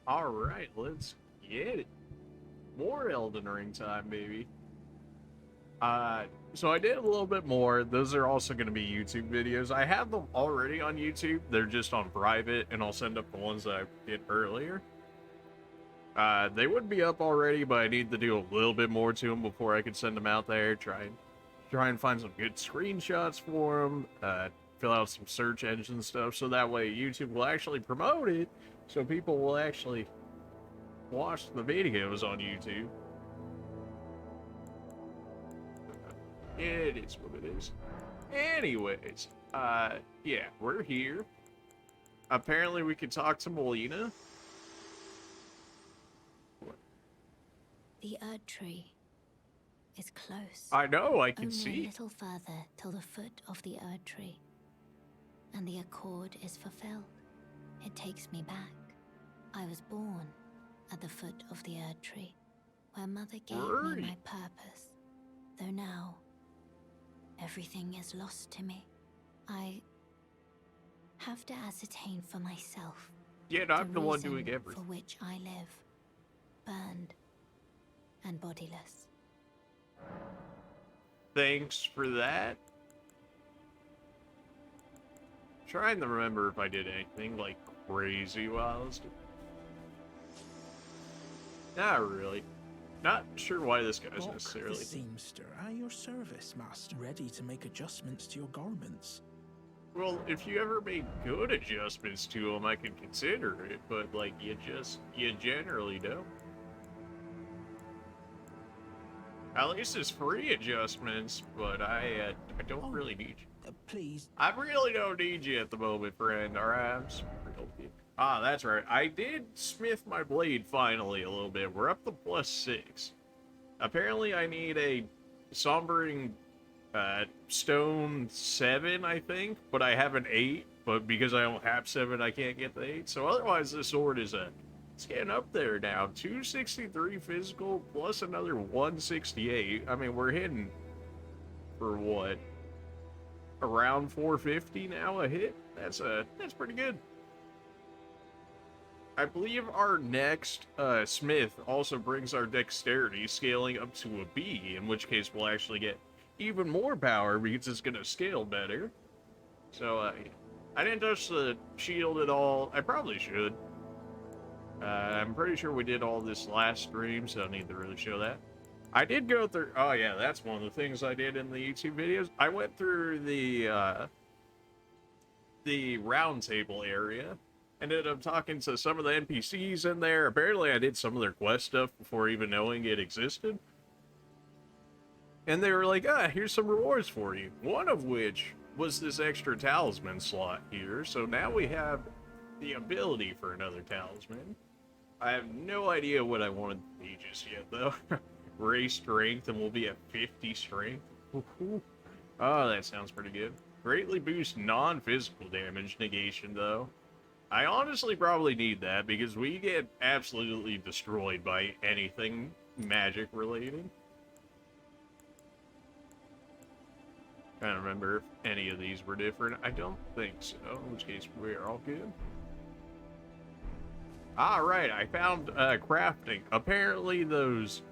Alright, let's get it. More Elden Ring time, baby. So I did a little bit more. Those are also going to be YouTube videos. I have them already on YouTube. They're just on private, and I'll send up the ones that I did earlier. They would be up already, but I need to do a little bit more to them before I can send them out there. Try and find some good screenshots for them. Fill out some search engine stuff, so that way YouTube will actually promote it, so people will actually watch the videos on YouTube. It is what it is. Anyways, yeah, we're here. Apparently we can talk to Melina. The Erd Tree is close. I know, I can Only see. a little further till the foot of the Erd Tree, and the accord is fulfilled. It takes me back. I was born at the foot of the Erd Tree, where Mother gave me my purpose. Though now, everything is lost to me. I have to ascertain for myself. Yeah, I'm the one doing everything. For which I live, burned and bodiless. Thanks for that. Trying to remember if I did anything like crazy while I was doing. Not really. Not sure why this guy's necessarily. The seamster at your service, master. Ready to make adjustments to your garments. Well, if you ever made good adjustments to them, I could consider it, but like you generally don't. At least it's free adjustments, but I don't really need you. Please. I really don't need you at the moment, friend. Alright, I'm just real good. Ah, that's right. I did smith my blade finally a little bit. We're up to +6. Apparently, I need a sombering stone 7, I think, but I have an 8. But because I don't have 7, I can't get the 8. So otherwise, this sword is it's getting up there now. 263 physical plus another 168. I mean, we're hitting for what? Around 450 now a hit? That's pretty good. I believe our next smith also brings our dexterity scaling up to a B, in which case we'll actually get even more power because it's going to scale better. So, I didn't touch the shield at all. I probably should. I'm pretty sure we did all this last stream, so I don't need to really show that. I did go through... Oh, yeah, that's one of the things I did in the YouTube videos. I went through the round table area. Ended up talking to some of the NPCs in there. Apparently, I did some of their quest stuff before even knowing it existed. And they were like, here's some rewards for you. One of which was this extra talisman slot here. So now we have the ability for another talisman. I have no idea what I wanted to be just yet, though. Raise strength, and we'll be at 50 strength. Oh, that sounds pretty good. Greatly boost non-physical damage negation, though. I honestly probably need that, because we get absolutely destroyed by anything magic related. I don't remember if any of these were different. I don't think so, in which case we are all good. Alright, I found crafting. Apparently those,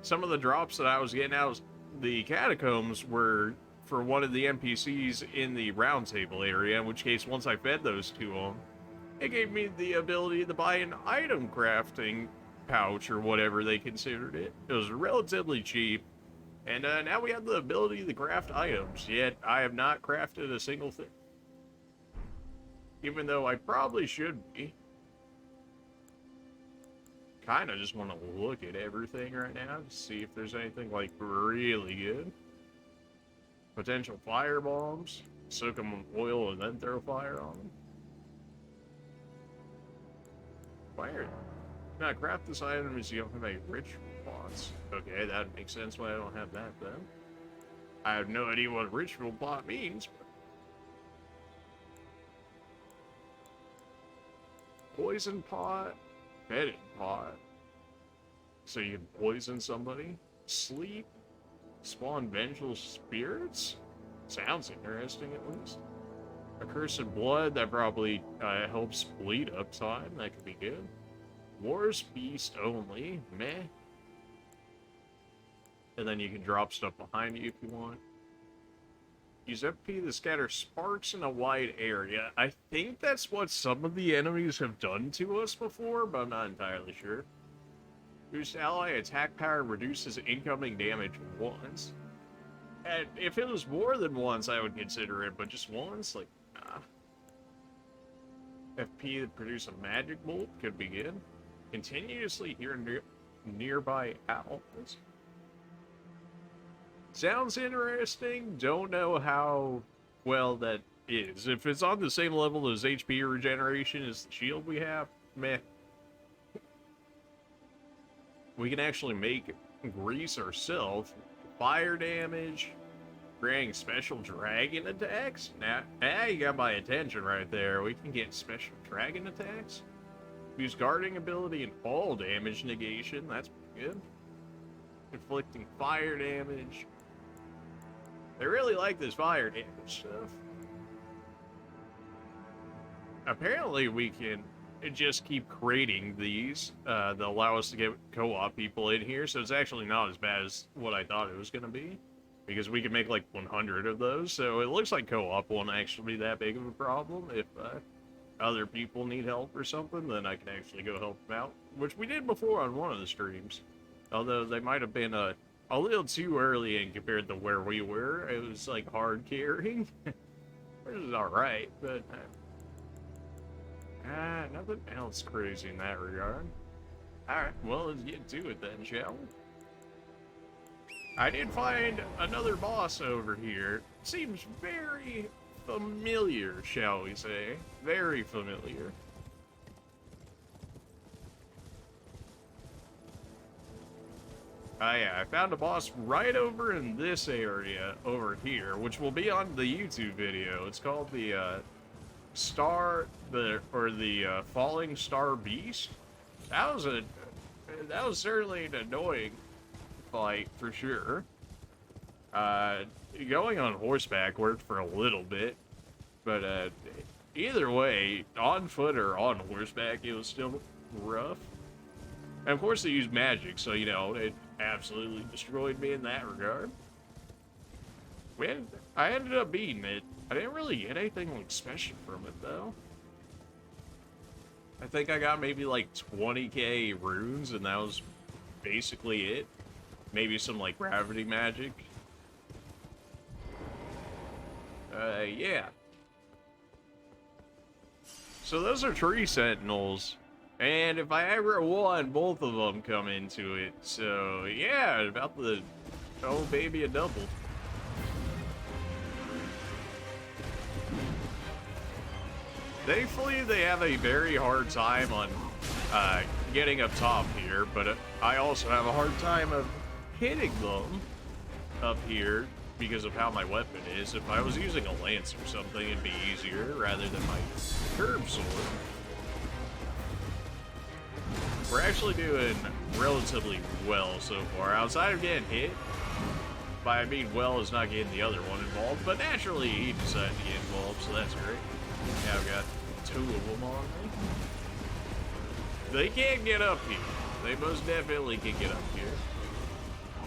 some of the drops that I was getting out of the catacombs were for one of the NPCs in the round table area, in which case once I fed those to them, it gave me the ability to buy an item crafting pouch or whatever they considered it. It was relatively cheap, and now we have the ability to craft items, yet I have not crafted a single thing. Even though I probably should be. Kind of just want to look at everything right now to see if there's anything like really good. Potential fire bombs. Soak them in oil and then throw fire on them. Fire. Now, craft this item as you don't have any ritual pots. Okay, that makes sense why I don't have that then. I have no idea what a ritual pot means, but... Poison pot. Bedded pot. So you can poison somebody. Sleep. Spawn vengeful spirits? Sounds interesting, at least. Accursed blood, that probably helps bleed up time. That could be good. War's beast only, meh. And then you can drop stuff behind you if you want. Use FP to scatter sparks in a wide area. I think that's what some of the enemies have done to us before, but I'm not entirely sure. Boost ally attack power reduces incoming damage once. And if it was more than once, I would consider it, but just once? Like, nah. FP to produce a magic bolt could be good. Continuously hear nearby owls. Sounds interesting. Don't know how well that is. If it's on the same level as HP regeneration as the shield we have, meh. We can actually make grease ourselves. Fire damage. Granting special dragon attacks. Now, you got my attention right there. We can get special dragon attacks. Use guarding ability and fall damage negation. That's pretty good. Inflicting fire damage. I really like this fire damage stuff. Apparently we can just keep creating these that allow us to get co-op people in here, so it's actually not as bad as what I thought it was going to be. Because we can make like 100 of those, so it looks like co-op won't actually be that big of a problem. If other people need help or something, then I can actually go help them out. Which we did before on one of the streams. Although they might have been a little too early in compared to where we were. It was like hard carrying. Which is alright, but nothing else crazy in that regard. Alright, well, let's get to it then, shall we? I did find another boss over here. Seems very familiar, shall we say. Very familiar. Yeah, I found a boss right over in this area over here, which will be on the YouTube video. It's called the Falling Star Beast. That was certainly an annoying fight for sure. Going on horseback worked for a little bit, but either way, on foot or on horseback, it was still rough. And of course, they used magic, so you know it absolutely destroyed me in that regard. I ended up beating it. I didn't really get anything like special from it though. I think I got maybe like 20k runes, and that was basically it. Maybe some like gravity magic. Yeah. So those are tree sentinels. And if I ever won, both of them come into it. So yeah, about the, oh baby, a double. Thankfully, they have a very hard time on getting up top here, but I also have a hard time of hitting them up here because of how my weapon is. If I was using a lance or something, it'd be easier rather than my curved sword. We're actually doing relatively well so far. Outside of getting hit, by I mean well is not getting the other one involved, but naturally he decided to get involved, so that's great. Now I've got 2 of them on me. They can't get up here. They most definitely can get up here.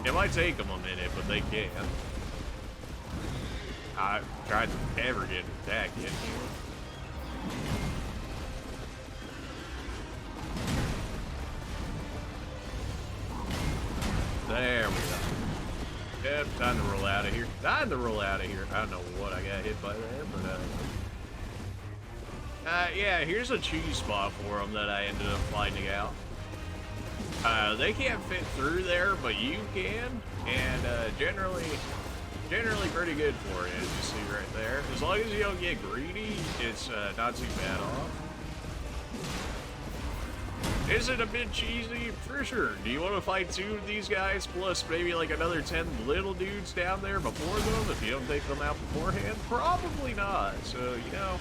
It might take them a minute, but they can. I tried to never get an attack in here. There we go. Yep, time to roll out of here. Time to roll out of here. I don't know what I got hit by there, but yeah, here's a cheese spot for them that I ended up finding out. They can't fit through there, but you can, and generally pretty good for you, as you see right there. As long as you don't get greedy, it's not too bad off. Is it a bit cheesy? For sure. Do you want to fight 2 of these guys, plus maybe like another 10 little dudes down there before them, if you don't take them out beforehand? Probably not. So, you know,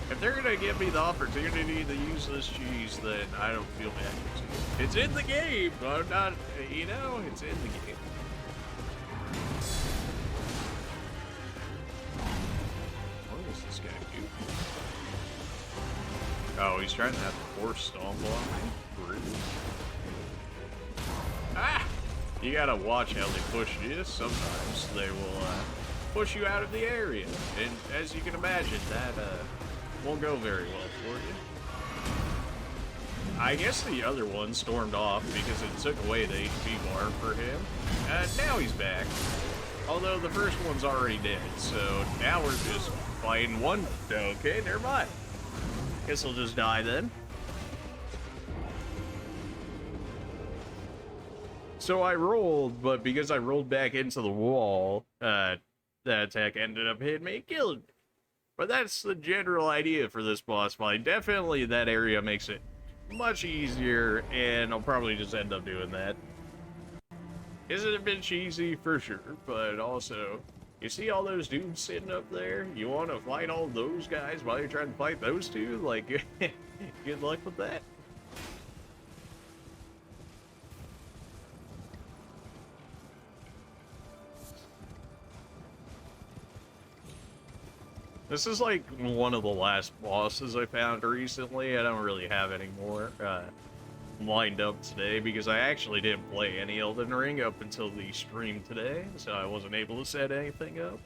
if they're going to give me the opportunity to use this cheese, then I don't feel bad. It's in the game, but I'm not, you know, it's in the game. What does this guy do? Oh, he's trying to have the force stomp on me. Rude. Ah! You gotta watch how they push you. Sometimes they will push you out of the area. And as you can imagine, that won't go very well for you. I guess the other one stormed off because it took away the HP bar for him. Now he's back. Although the first one's already dead, so now we're just fighting one. Okay, never mind. Guess he'll just die then. So I rolled, but because I rolled back into the wall, that attack ended up hitting me and killing me. But that's the general idea for this boss fight. Definitely that area makes it much easier, and I'll probably just end up doing that. Is it a bit cheesy? For sure, but also, you see all those dudes sitting up there? You want to fight all those guys while you're trying to fight those two? Like, good luck with that. This is like one of the last bosses I found recently. I don't really have any more lined up today because I actually didn't play any Elden Ring up until the stream today, so I wasn't able to set anything up.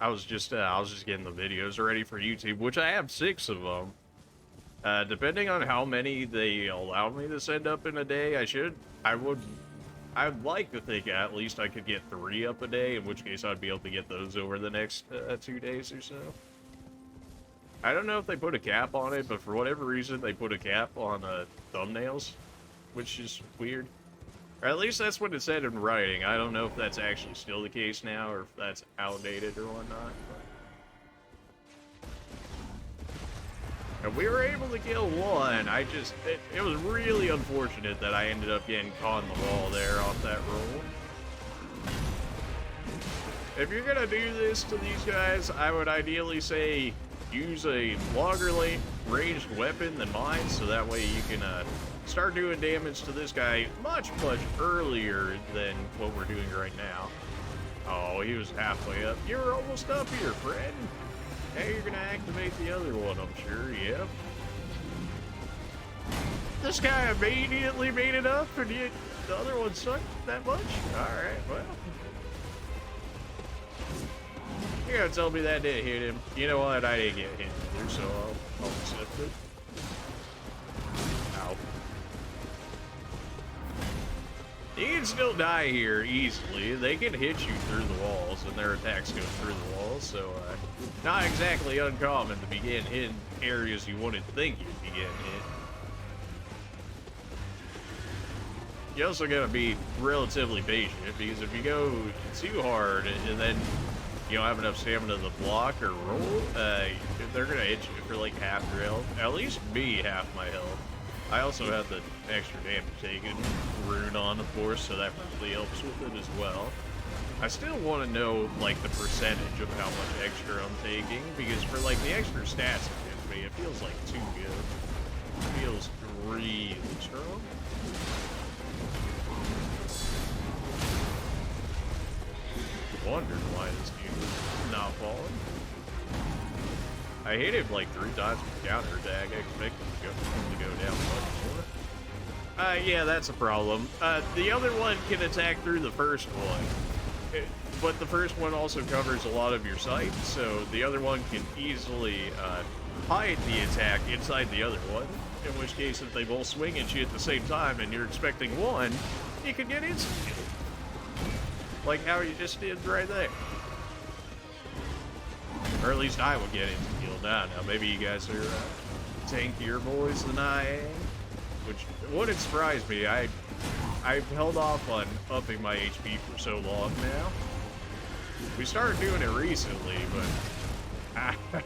I was just getting the videos ready for YouTube, which I have 6 of them. Depending on how many they allow me to send up in a day, I'd like to think at least I could get 3 up a day, in which case I'd be able to get those over the next 2 days or so. I don't know if they put a cap on it, but for whatever reason they put a cap on thumbnails, which is weird. Or at least that's what it said in writing. I don't know if that's actually still the case now, or if that's outdated or whatnot. And we were able to kill one. It was really unfortunate that I ended up getting caught in the wall there off that roll. If you're gonna do this to these guys, I would ideally say use a longer ranged weapon than mine, so that way you can start doing damage to this guy much earlier than what we're doing right now. Oh, he was halfway up. You're almost up here, friend. Now you're gonna activate the other one, I'm sure, yep. This guy immediately made it up, and yet the other one sucked that much? Alright, well. You're gonna tell me that didn't hit him. You know what, I didn't get hit either, so I'll accept it. Ow. You can still die here easily. They can hit you through the walls, and their attacks go through the walls, so not exactly uncommon to be getting hit in areas you wouldn't think you'd be getting hit. You also gotta be relatively patient, because if you go too hard and then you don't have enough stamina to block or roll, they're gonna hit you for like half your health. At least me, half my health. I also have the extra damage taken rune on, of course, so that really helps with it as well. I still want to know, like, the percentage of how much extra I'm taking, because for, like, the extra stats it gives me, it feels, like, too good. It feels really strong. Wondered why this dude was not falling. I hit him like 3 times with counterattack. I expect him to go down much more. Yeah, that's a problem. The other one can attack through the first one, but the first one also covers a lot of your sight, so the other one can easily hide the attack inside the other one, in which case if they both swing at you at the same time and you're expecting one, you could get instant kill. Like how you just did right there. Or at least I would get instant kill now. Now maybe you guys are tankier boys than I am, which wouldn't surprise me. I've held off on upping my HP for so long now. We started doing it recently, but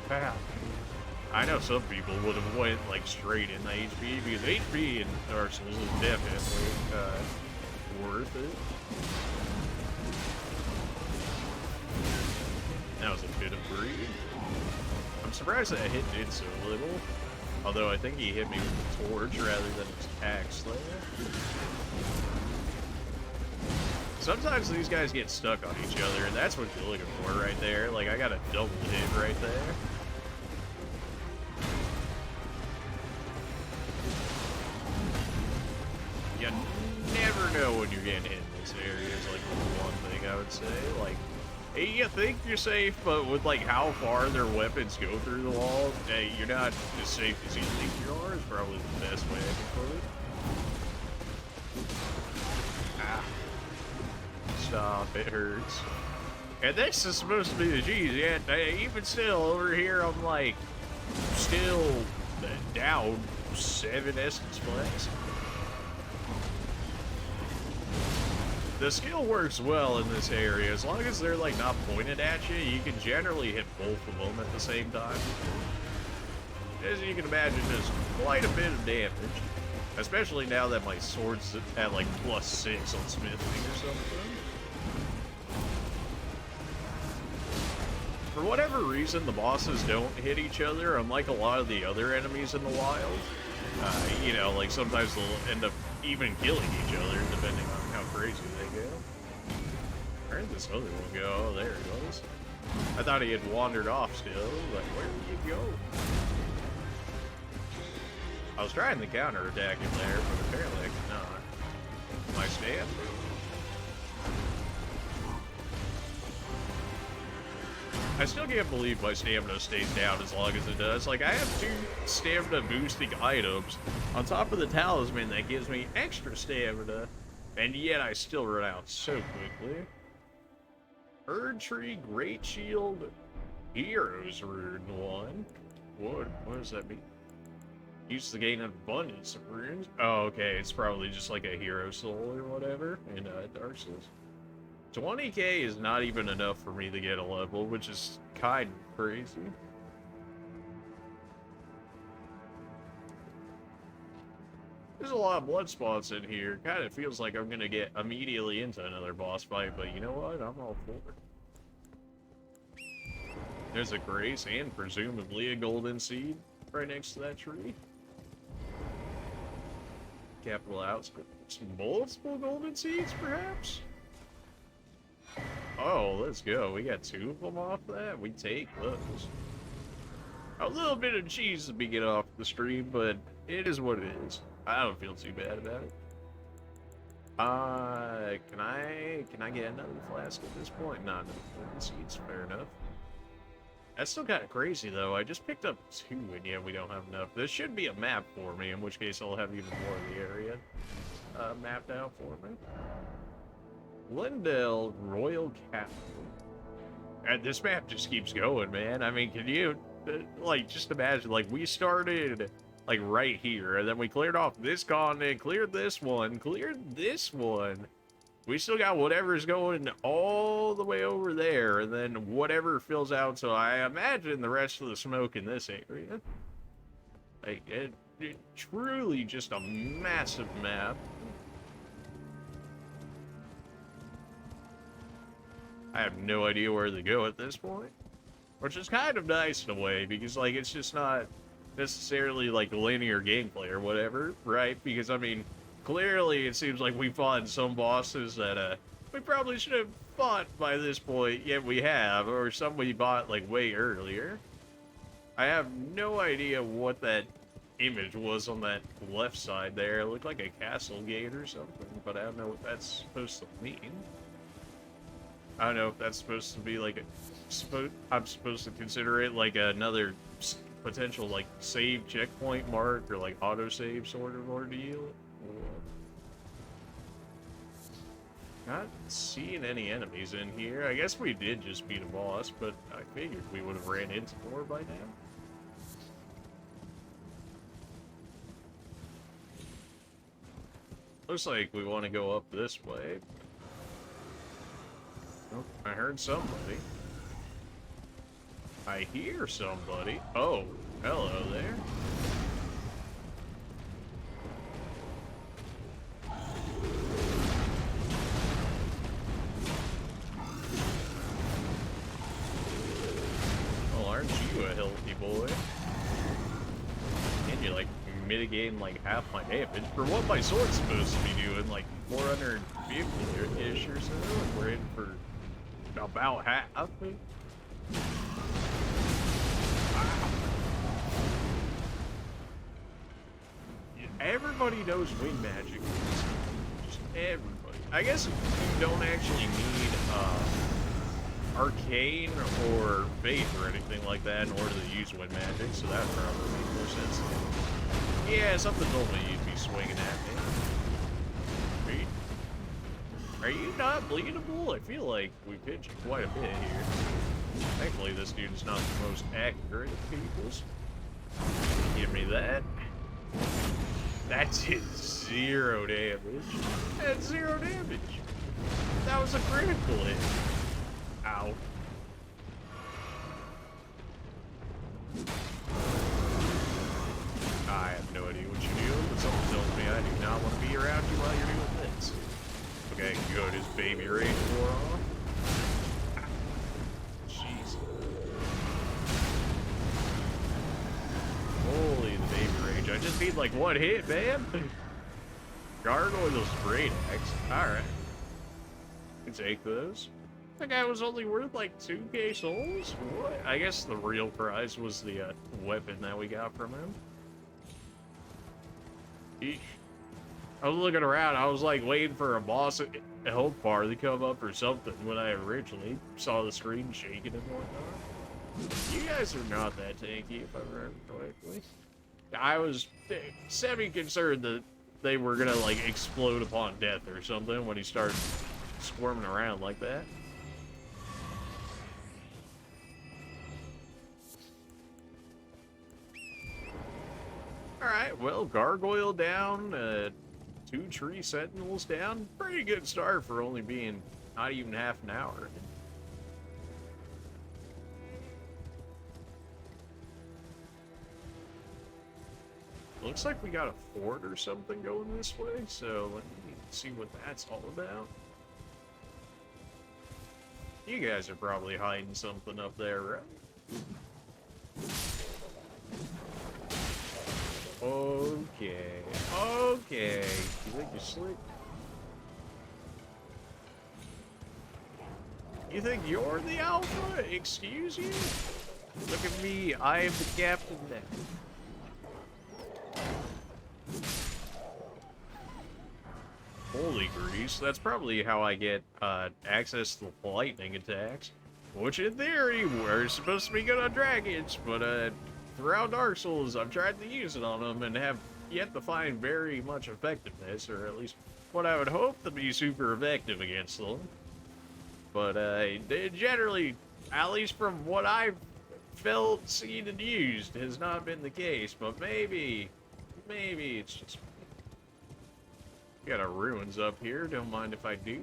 I know some people would have went like straight in the HP, because HP in Dark Souls is definitely worth it. That was a bit of greed. I'm surprised that hit did so little. Although I think he hit me with the torch rather than his axe there. Sometimes these guys get stuck on each other, and that's what you're looking for right there. Like, I got a double hit right there. when you're getting hit in this area is like one thing I would say. Like, you think you're safe, but with like how far their weapons go through the walls, hey, you're not as safe as you think you are. Is probably the best way I can put it. Ah. Stop, it hurts. And this is supposed to be the G's, yeah, even still, over here, I'm like, still down 7 essence flags. The skill works well in this area. As long as they're like not pointed at you, you can generally hit both of them at the same time. As you can imagine, there's quite a bit of damage. Especially now that my sword's at like +6 on smithing or something. For whatever reason, the bosses don't hit each other, unlike a lot of the other enemies in the wild. You know, like sometimes they'll end up even killing each other, depending on how crazy they go. Where did this other one go? Oh, there it goes. I thought he had wandered off still. Like, where did he go? I was trying to counterattack him there, but apparently I could not. My stand? I still can't believe my stamina stays down as long as it does. Like, I have 2 stamina boosting items on top of the talisman that gives me extra stamina, and yet I still run out so quickly. Erd Tree, Great Shield, Heroes Rune 1. What does that mean? Use to gain an abundance of runes. Oh, okay, it's probably just like a hero soul or whatever in Dark Souls. 20k is not even enough for me to get a level, which is kind of crazy. There's a lot of blood spots in here. Kind of feels like I'm gonna get immediately into another boss fight, but you know what? I'm all for it. There's a grace and presumably a golden seed right next to that tree. Capital outskirts. Multiple golden seeds, perhaps? Oh, let's go. We got 2 of them off that. We take those. A little bit of cheese to be get off the stream, but it is what it is. I don't feel too bad about it. Can I get another flask at this point? Not enough golden seeds, fair enough. That's still kind of crazy, though. I just picked up 2, and yeah, we don't have enough. There should be a map for me, in which case I'll have even more of the area mapped out for me. Lindell Royal Capital. And this map just keeps going, man. I mean, can you, like, just imagine, like, we started, like, right here, and then we cleared off this continent, cleared this one, cleared this one. We still got whatever's going all the way over there, and then whatever fills out, so I imagine the rest of the smoke in this area. Like, it truly just a massive map. I have no idea where to go at this point. Which is kind of nice in a way, because, like, it's just not necessarily, like, linear gameplay or whatever, right? Because, I mean, clearly it seems like we fought some bosses that, we probably should have fought by this point, yet we have, or some we bought, like, way earlier. I have no idea what that image was on that left side there. It looked like a castle gate or something, but I don't know what that's supposed to mean. I don't know if that's supposed to be like I'm supposed to consider it like another potential like save checkpoint mark or like autosave sort of ordeal. Not seeing any enemies in here. I guess we did just beat a boss, but I figured we would have ran into more by now. Looks like we want to go up this way. Oh, I heard somebody. I hear somebody. Oh, hello there. Well, aren't you a healthy boy? And you're like mitigating like half my damage for what my sword's supposed to be doing, like 450-ish or so. And we're in for about half. Everybody knows wind magic. Just everybody I guess you don't actually need arcane or faith or anything like that in order to use wind magic, so that would probably make more sense. Yeah, something told me you'd be swinging at me. Are you not bleedable? I feel like we pitched you quite a bit here. Thankfully, this dude's not the most accurate of peoples. Give me that. That did 0 damage. That's 0 damage. That was a critical hit. Ow. I have no idea what you're doing, but something tells me I do not want to be around you while you're doing this. Okay, good. His baby rage wore off. Jeez. Holy, the baby rage. I just need like one hit, man. Gargoyle's great axe. Alright. Can take those. That guy was only worth like 2k souls? What? I guess the real prize was the weapon that we got from him. Eesh. I was looking around, I was like waiting for a boss health bar to come up or something when I originally saw the screen shaking and whatnot. You guys are not that tanky, if I remember correctly. I was semi-concerned that they were gonna like explode upon death or something when he started squirming around like that. Alright, well, Gargoyle down, 2 tree sentinels down. Pretty good start for only being not even half an hour. Looks like we got a fort or something going this way, so let me see what that's all about. You guys are probably hiding something up there, right? Okay, okay. You think you're slick? You think you're the alpha? Excuse you? Look at me, I am the captain now. Holy grease, that's probably how I get access to the lightning attacks. Which in theory, we're supposed to be good on dragons, but throughout Dark Souls, I've tried to use it on them and have yet to find very much effectiveness, or at least what I would hope to be super effective against them. But generally, at least from what I've felt, seen, and used, has not been the case. But maybe it's just me. Got our ruins up here, don't mind if I do.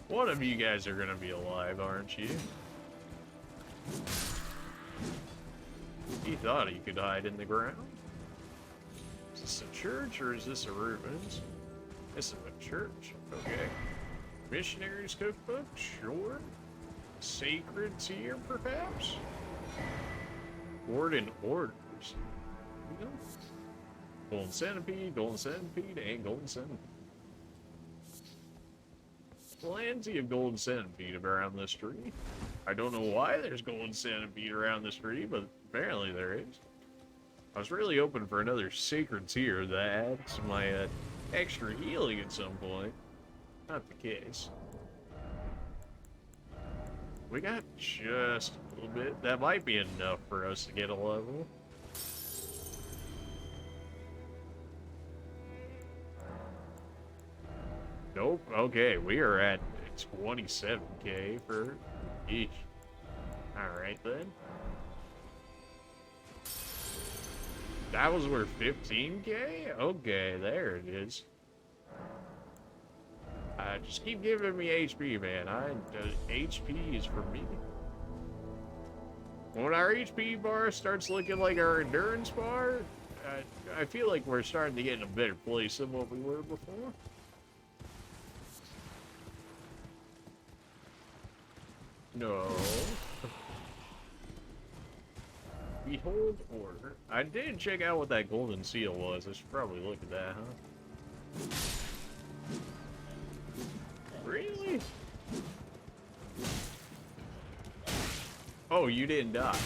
One of you guys are gonna be alive, aren't you? He thought he could hide in the ground. Is this a church or is this a ruins? This is a church. Okay. Missionaries cookbook? Sure. Sacred tier, perhaps? Warden orders. You know? Golden centipede, and golden centipede. Plenty of golden centipede around this tree. I don't know why there's golden centipede around this tree, but apparently there is. I was really hoping for another sacred tier that adds to my extra healing at some point. Not the case. We got just a little bit. That might be enough for us to get a level. Nope. Okay, we are at 27k for each. Alright then. That was worth 15k? Okay, there it is. Just keep giving me HP, man. HP is for me. When our HP bar starts looking like our endurance bar, I feel like we're starting to get in a better place than what we were before. No. Behold order. I did check out what that golden seal was. I should probably look at that, huh? Really? Oh, you didn't die.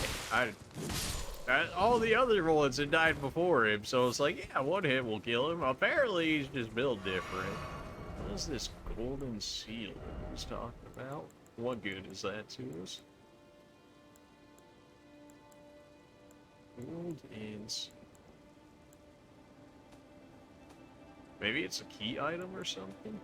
All the other ones had died before him, so it's like, yeah, one hit will kill him. Apparently, he's just built different. What is this golden seal he's talking about? What good is that to us? Gold ins. Maybe it's a key item or something?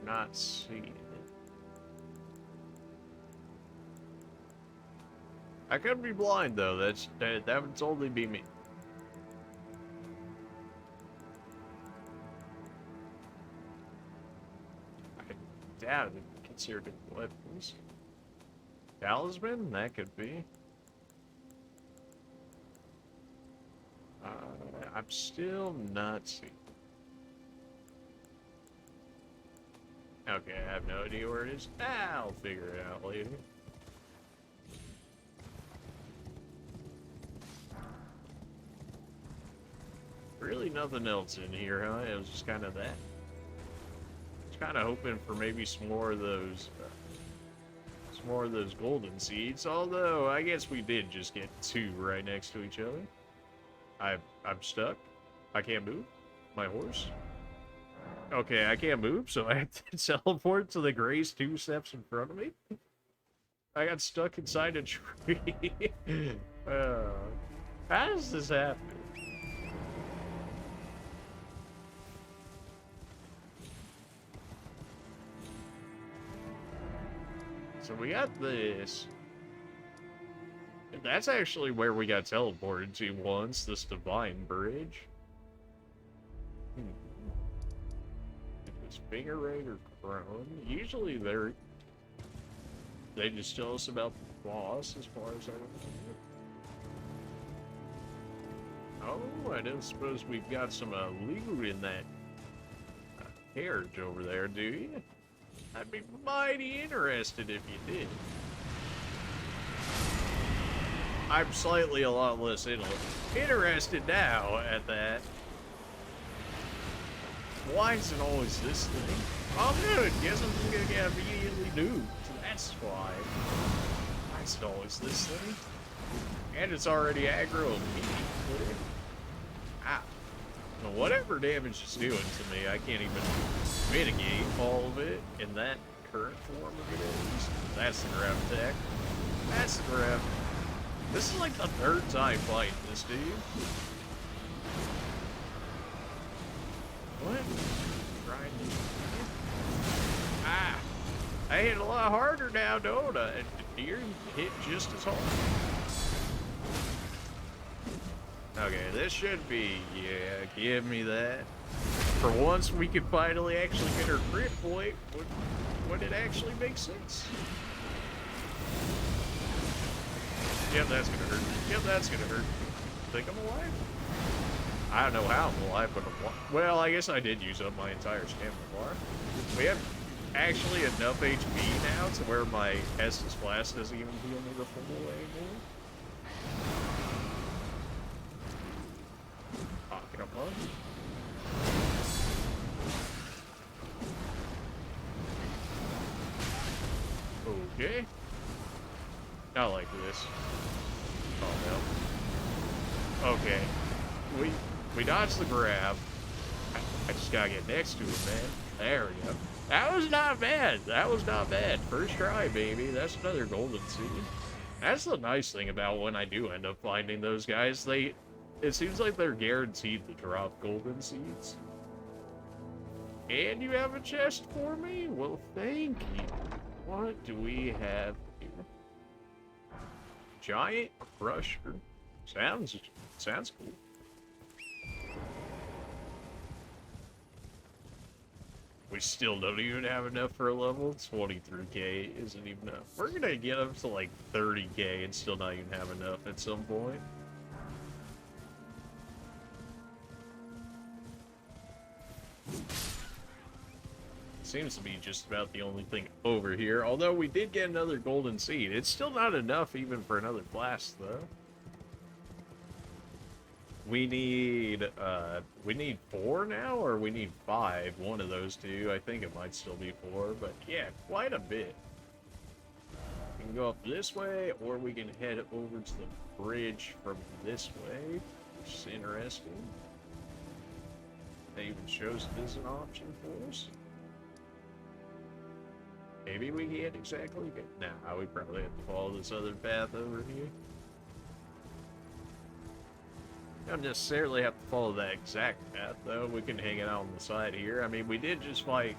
Not seeing it. I could be blind though. That would totally be me. I doubt it considered weapons. Talisman? That could be. I'm still not seeing. Okay, I have no idea where it is. I'll figure it out later. Really nothing else in here, huh? It was just kind of that. Just kind of hoping for maybe some more of those golden seeds. Although I guess we did just get two right next to each other. I'm stuck. I can't move. My horse. Okay, I can't move, so I have to teleport to the grace 2 steps in front of me. I got stuck inside a tree. How does this happen? So we got this. And that's actually where we got teleported to once, this divine bridge. Is finger ring or crone? Usually they just tell us about the boss as far as I remember. Oh, I don't suppose we've got some loot in that carriage over there, do you? I'd be mighty interested if you did. I'm slightly a lot less interested now at that. Why is it always this thing? Oh, good. Guess I'm gonna get immediately nuked. That's why. Why is it always this thing? And it's already aggro me. Ah. Well, whatever damage it's doing to me, I can't even mitigate all of it in that current form of it is. That's the grab attack. That's the grab. This is like the 3rd time fighting this dude. What? Trying to... Ah! I hit a lot harder now, don't I? You're hit just as hard. Okay, this should be... Yeah, give me that. For once, we could finally actually get our crit point when it actually makes sense. Yep, that's gonna hurt. Yep, that's gonna hurt. Think I'm alive? I don't know how I'm alive, but I'm alive. Well, I guess I did use up my entire stamina bar. We have actually enough HP now to where my Estus Blast doesn't even heal me the full way anymore. Pocket up on. Okay. Not like this. Oh no. Okay. We dodged the grab. I just gotta get next to it, man. There we go. That was not bad. That was not bad. First try, baby. That's another golden seed. That's the nice thing about when I do end up finding those guys. It seems like they're guaranteed to drop golden seeds. And you have a chest for me? Well, thank you. What do we have here? Giant Crusher. Sounds cool. We still don't even have enough for a level. 23k isn't even enough. We're gonna get up to like 30k and still not even have enough at some point. Seems to be just about the only thing over here. Although we did get another golden seed. It's still not enough even for another blast, though. we need 4 now, or we need 5. One of those two. I think it might still be 4, but yeah, quite a bit. We can go up this way, or we can head over to the bridge from this way, which is interesting. That even shows it as an option for us. Maybe we can't exactly get... Nah, we probably have to follow this other path over here. Don't necessarily have to follow that exact path, though. We can hang it out on the side here. I mean, we did just fight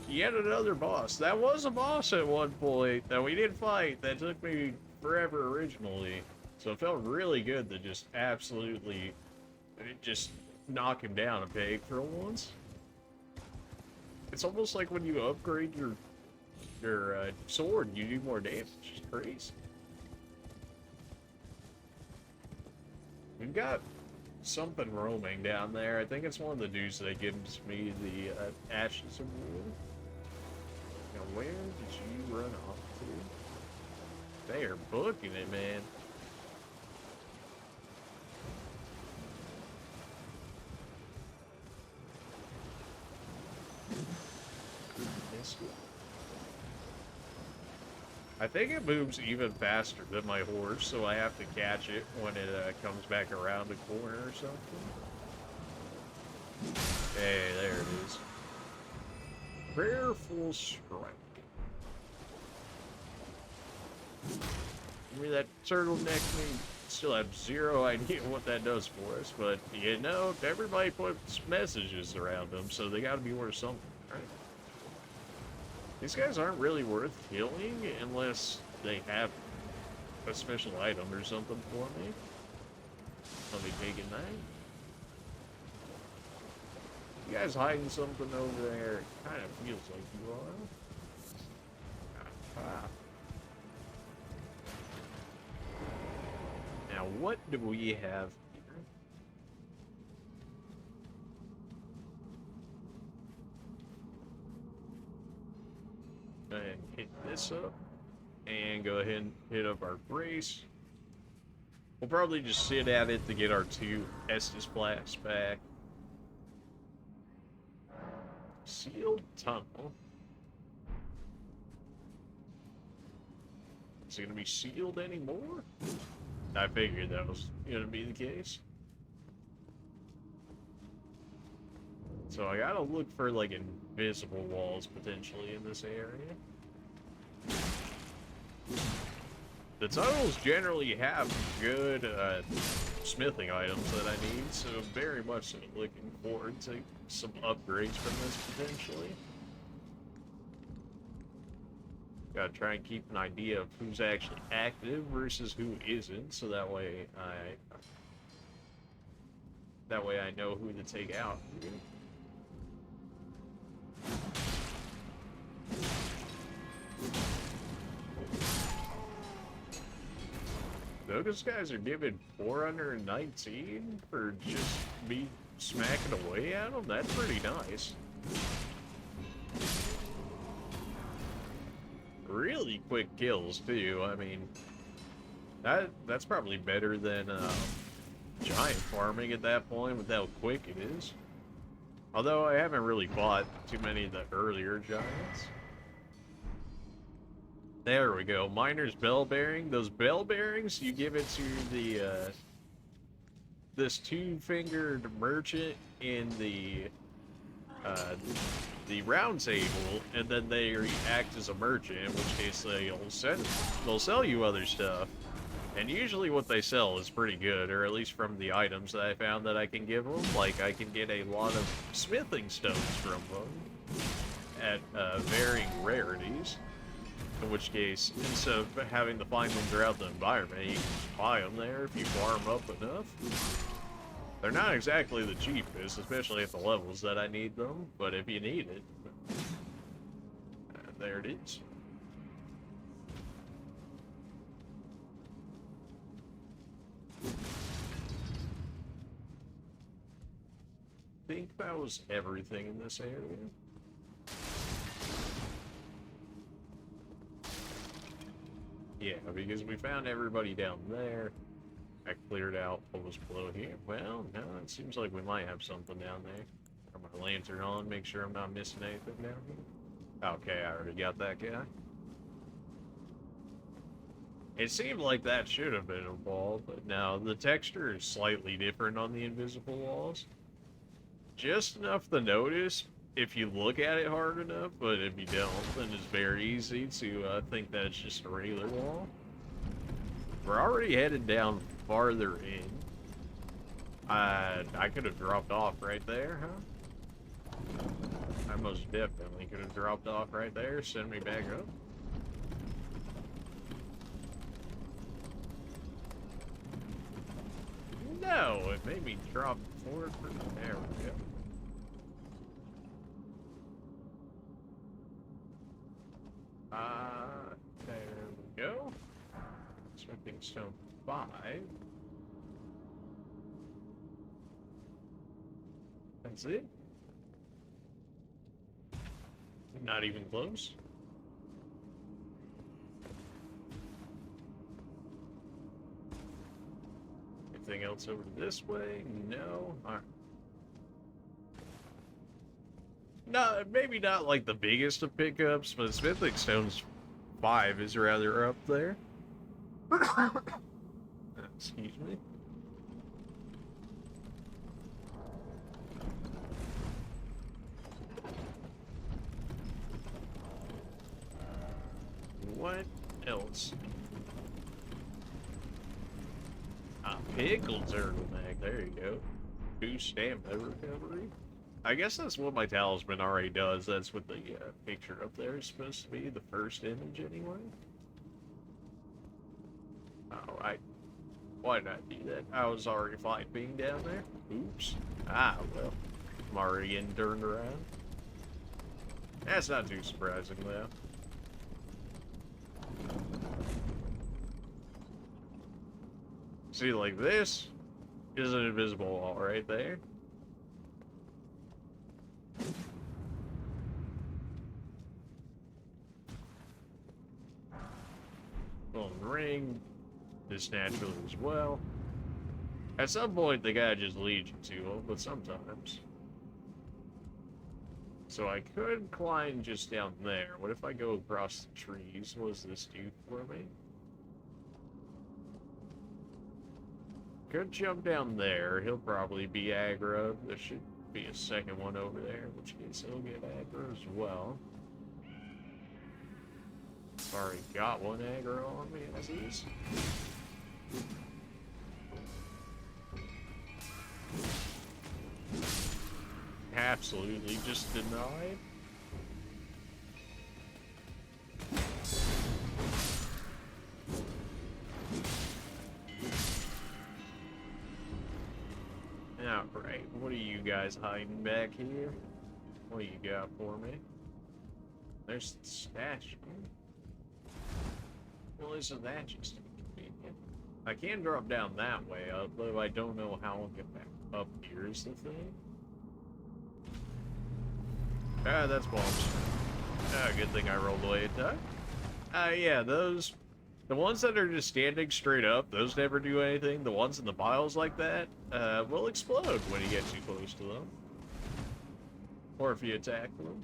yet another boss. That was a boss at one point that we did fight. That took me forever originally. So it felt really good to just absolutely just knock him down a peg for once. It's almost like when you upgrade your sword, you do more damage. It's crazy. We've got something roaming down there. I think it's one of the dudes that gives me the Ashes of War. Now, where did you run off to? They are booking it, man. I think it moves even faster than my horse, so I have to catch it when it comes back around the corner or something. Hey, there it is. Prayerful Strike. Give me that turtleneck me. Still have zero idea what that does for us, but you know, everybody puts messages around them, so they gotta be worth something, right? These guys aren't really worth killing unless they have a special item or something for me. I'll be taking that. You guys hiding something over there? It kind of feels like you are. Now, what do we have here? Go ahead and hit this up. And go ahead and hit up our brace. We'll probably just sit at it to get our 2 Estus flasks back. Sealed tunnel. Is it going to be sealed anymore? I figured that was going to be the case. So I gotta look for, like, invisible walls, potentially, in this area. The tunnels generally have good, smithing items that I need, so very much looking forward to some upgrades from this, potentially. Gotta try and keep an idea of who's actually active versus who isn't, so that way I know who to take out. Those guys are giving 419 for just me smacking away at them? That's pretty nice. Really quick kills, too. I mean, that's probably better than giant farming at that point with how quick it is. Although I haven't really bought too many of the earlier giants. There we go. Miner's bell bearing. Those bell bearings, you give it to the this 2-fingered merchant in the round table, and then they act as a merchant, in which case they'll sell you other stuff. And usually what they sell is pretty good, or at least from the items that I found that I can give them. Like, I can get a lot of smithing stones from them at varying rarities. In which case, instead of having to find them throughout the environment, you can just buy them there if you farm up enough. They're not exactly the cheapest, especially at the levels that I need them, but if you need it, there it is. I think that was everything in this area. Yeah, because we found everybody down there. I cleared out what was below here. Well, no, it seems like we might have something down there. Turn my lantern on, make sure I'm not missing anything down here. Okay, I already got that guy. It seemed like that should have been a wall, but no, the texture is slightly different on the invisible walls. Just enough to notice if you look at it hard enough, but if you don't, then it's very easy to think that it's just a regular wall. We're already headed down farther in. I could have dropped off right there, huh? I most definitely could have dropped off right there, send me back up. No, it made me drop forward. There we go. There we go. Smoking stone 5. That's it. Not even close. Anything else over this way? No. All right. No, maybe not like the biggest of pickups, but Smithing Stones 5 is rather up there. Excuse me. What else? Pickle turtleneck, there you go. 2 stamina recovery. I guess that's what my talisman already does. That's what the picture up there is supposed to be, the first image anyway. Alright. Why not do that? I was already fine being down there. Oops. Ah, well. I'm already getting turned around. That's not too surprising, though. See, like this is an invisible wall right there. Golden ring is natural as well. At some point, the guy just leads you to him, but sometimes. So I could climb just down there. What if I go across the trees? What does this do for me? Could jump down there. He'll probably be aggro. There should be a second one over there, in which case he'll get aggro as well. Already got one aggro on me as is. Absolutely just denied. Alright, what are you guys hiding back here? What do you got for me? There's the statue. Well, isn't that just inconvenient? I can drop down that way, although I don't know how I'll get back up here is the thing. Ah, that's bombs. Ah, good thing I rolled away in time. Yeah, those... The ones that are just standing straight up, those never do anything. The ones in the piles like that, will explode when you get too close to them. Or if you attack them.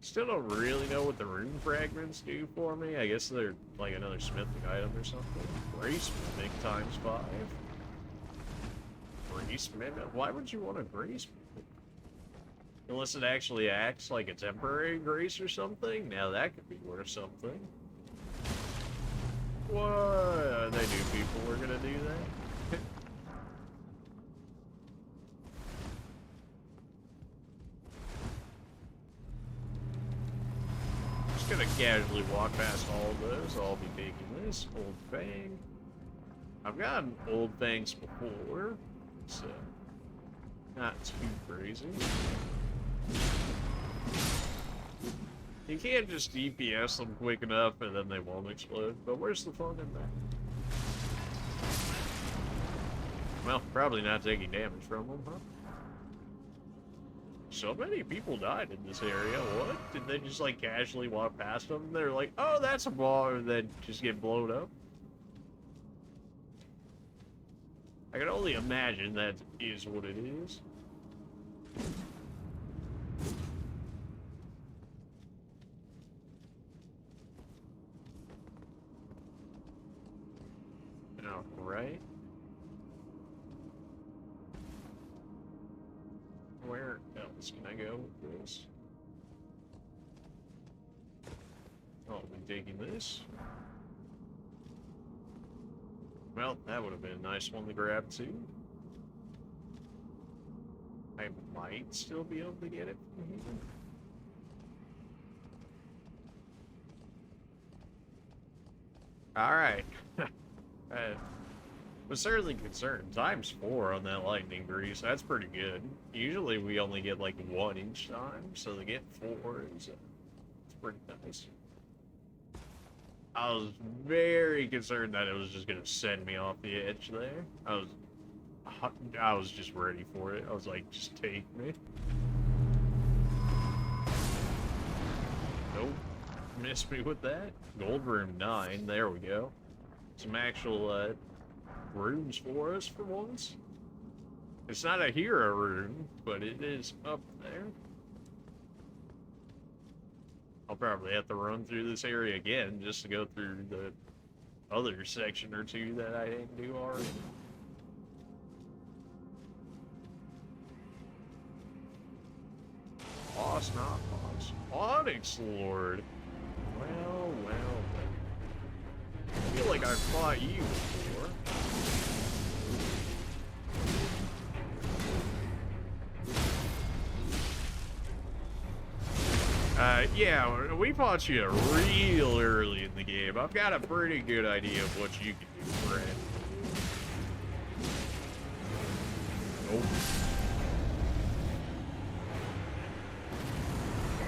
Still don't really know what the rune fragments do for me. I guess they're like another smithing item or something. Grace mimic times 5. Grace mimic? Why would you want a grace mimic? Unless it actually acts like a temporary grace or something? Now that could be worth something. What? They knew people were gonna do that? Just gonna casually walk past all of those. I'll be taking this. Old Fang. I've gotten Old Fangs before, so not too crazy. You can't just DPS them quick enough and then they won't explode, but where's the fun in that? Well, probably not taking damage from them, huh? So many people died in this area. What? Did they just like casually walk past them? They're like, oh, that's a bar, and then just get blown up? I can only imagine that is what it is. Alright. Where else can I go with this? Oh, I'll be taking this. Well, that would have been a nice one to grab too. I might still be able to get it from here. Alright. I was certainly concerned. ×4 on that lightning grease. That's pretty good. Usually we only get like 1 each time, so to get 4 is it's pretty nice. I was very concerned that it was just gonna send me off the edge there. I was just ready for it. I was like, just take me. Nope. Missed me with that. Gold room 9. There we go. Some actual rooms for us for once. It's not a hero room, but it is up there. I'll probably have to run through this area again just to go through the other section or two that I didn't do already. Boss, not boss. Onyx Lord. Well, well, well. I feel like I've fought you before. Yeah, we fought you real early in the game. I've got a pretty good idea of what you can do, Brad. Nope.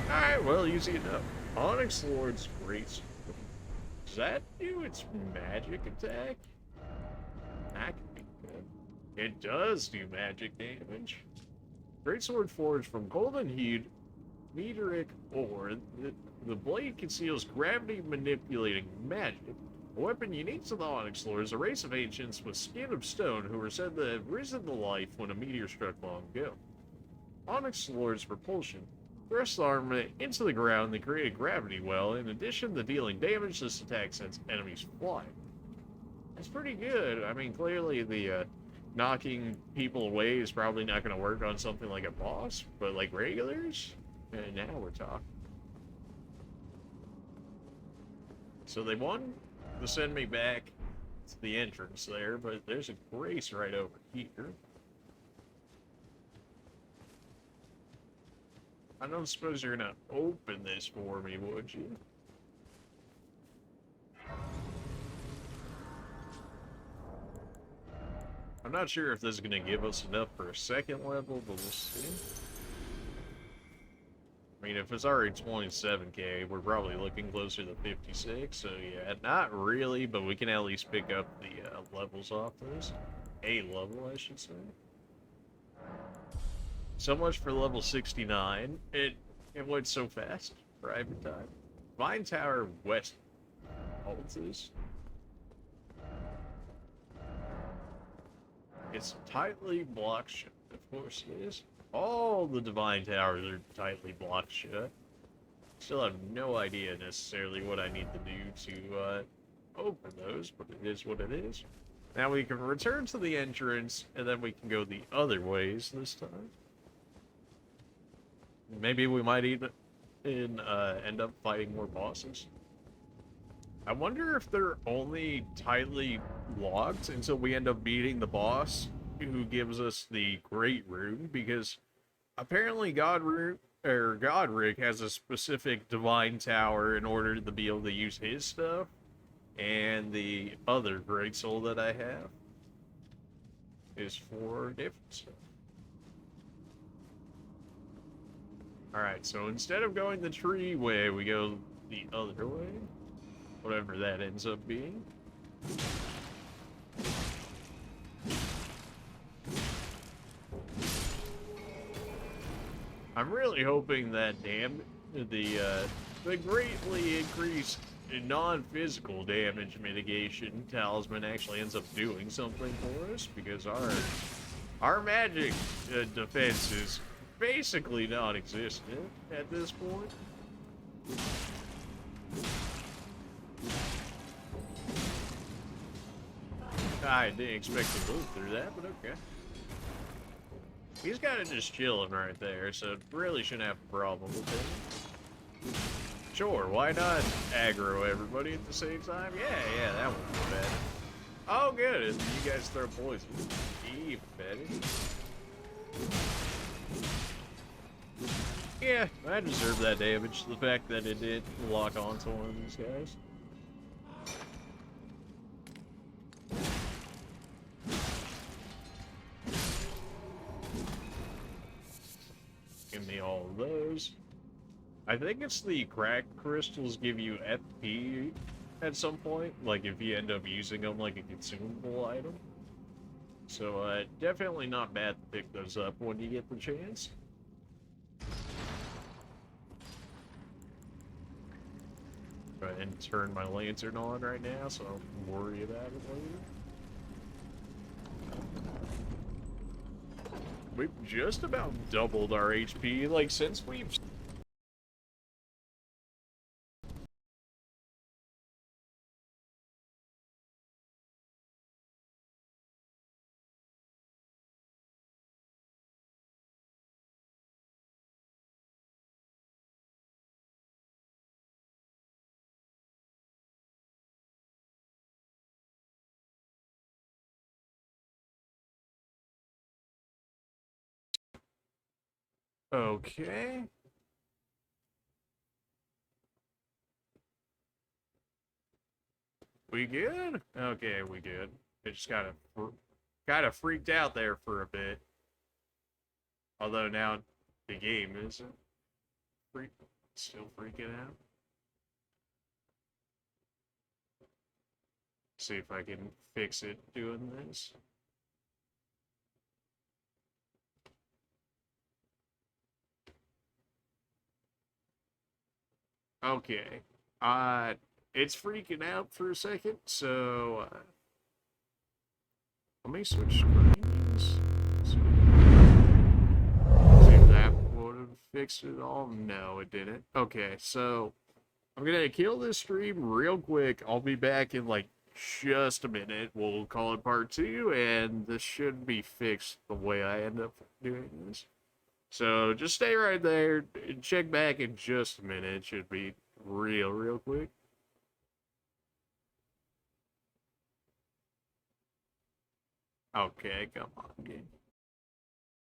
Alright, well, easy enough. Onyx Lord's great. Does that do its magic attack? That could be good. It does do magic damage. Greatsword forged from golden hued meteoric ore. The blade conceals gravity-manipulating magic. A weapon unique to the Onyx Lords, a race of ancients with skin of stone who were said to have risen to life when a meteor struck long ago. Onyx Lord's propulsion thrust the armament into the ground and create a gravity well. In addition to dealing damage, this attack sends enemies flying. That's pretty good. I mean, clearly the knocking people away is probably not going to work on something like a boss, but like regulars? And now we're talking. So they won to send me back to the entrance there, but there's a grace right over here. I don't suppose you're gonna open this for me, would you? I'm not sure if this is gonna give us enough for a second level, but we'll see. I mean, if it's already 27k, we're probably looking closer to 56, so yeah, not really, but we can at least pick up the levels off this. A level, I should say. So much for level 69. It went so fast. Private time. Vine Tower West. Altus. It's tightly blocked shut. Of course it is. All the Divine Towers are tightly blocked shut. Still have no idea necessarily what I need to do to open those, but it is what it is. Now we can return to the entrance, and then we can go the other ways this time. Maybe we might even end up fighting more bosses. I wonder if they're only tightly locked until we end up beating the boss who gives us the Great Rune, because apparently Godric has a specific Divine Tower in order to be able to use his stuff, and the other Great Soul that I have is for different stuff. Alright, so instead of going the tree way, we go the other way. Whatever that ends up being. I'm really hoping that the greatly increased non-physical damage mitigation talisman actually ends up doing something for us, because our magic defense is basically non-existent at this point. I didn't expect to live through that, but okay. He's kind of just chilling right there, so really shouldn't have a problem with him. Sure, why not aggro everybody at the same time? Yeah, that won't be bad. Oh, good, you guys throw poison. Even better. Yeah, I deserve that damage. The fact that it did lock onto one of these guys. Give me all of those. I think it's the crack crystals give you FP at some point, like if you end up using them like a consumable item. So definitely not bad to pick those up when you get the chance. Go ahead and turn my lantern on right now, so I don't worry about it later. We've just about doubled our HP, like, since we've... Okay. We good? Okay, we good. It just kind of freaked out there for a bit. Although now the game isn't still freaking out. See if I can fix it doing this. Okay. It's freaking out for a second, so let me switch screens. See if that would have fixed it all. No, it didn't. Okay, so I'm gonna kill this stream real quick. I'll be back in like just a minute. We'll call it part 2, and this should be fixed the way I end up doing this. So just stay right there and check back in just a minute. It should be real quick. Okay, come on, game.